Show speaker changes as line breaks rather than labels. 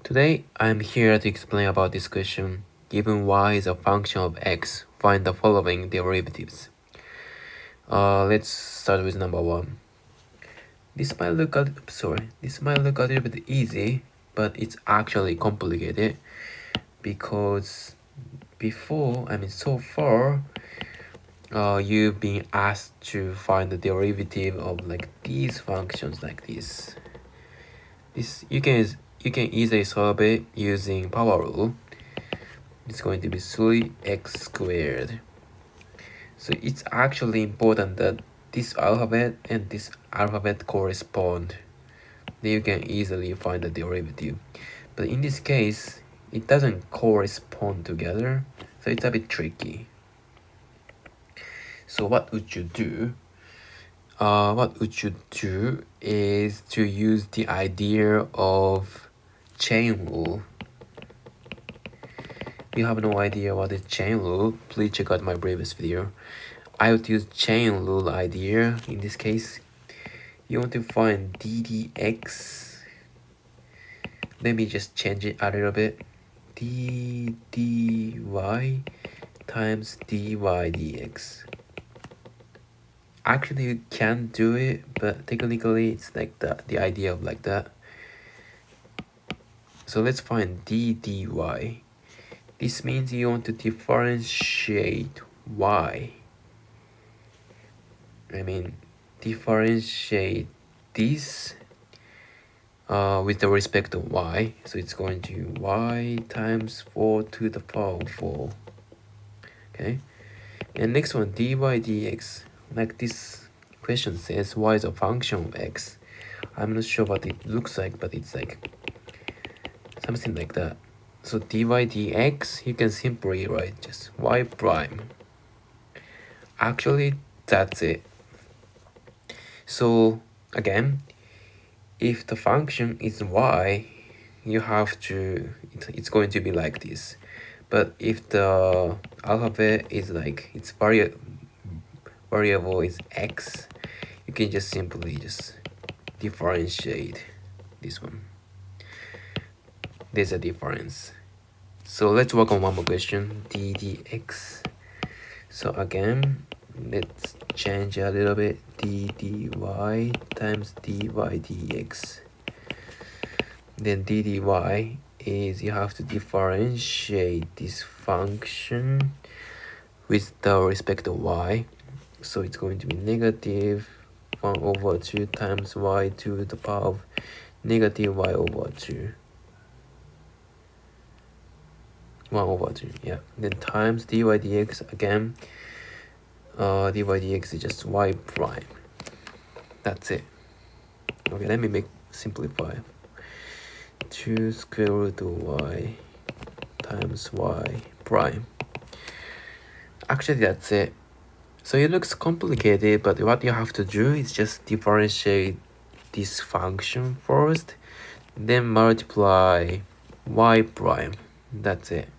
Today, I'm here to explain about this question. Given y is a function of x, find the following derivatives. Let's start with number 1. This might look a little bit easy, but it's actually complicated because so far, you've been asked to find the derivative of like these functions like this. You can easily solve it using power rule. It's going to be 3x squared. So it's actually important that this alphabet and this alphabet correspond. Then you can easily find the derivative. But in this case, it doesn't correspond together, so it's a bit tricky. So what would you do? What would you do is to use the idea of chain rule. If you have no idea what is chain rule, please check out my previous video. I would use chain rule idea. In this case, you want to find ddx. Let me just change it a little bit. dy times dy dx. Actually, you can do it, but technically it's like the idea of like that. So let's find dy. This means you want to differentiate y. Differentiate this with the respect of y. So it's going to y times 4 to the power 4. Okay. And next one, dy dx. Like this question says, y is a function of x. I'm not sure what it looks like, but it's like something like that. So dy dx, you can simply write just y prime. Actually, that's it. So again, if the function is y, you have to, it's going to be like this. But if the alphabet is like, its variable is x, you can just simply just differentiate this one. There's a difference. So let's work on one more question, ddx. So again, let's change a little bit, dy times dy dx. Then dy is you have to differentiate this function with the respect of y. So it's going to be negative 1 over 2 times y to the power of negative y over 2. 1 over 2, yeah. Then times dy dx again. Dy dx is just y prime. That's it. Okay, let me simplify. 2 square root of y times y prime. Actually, that's it. So it looks complicated, but what you have to do is just differentiate this function first, then multiply y prime. That's it.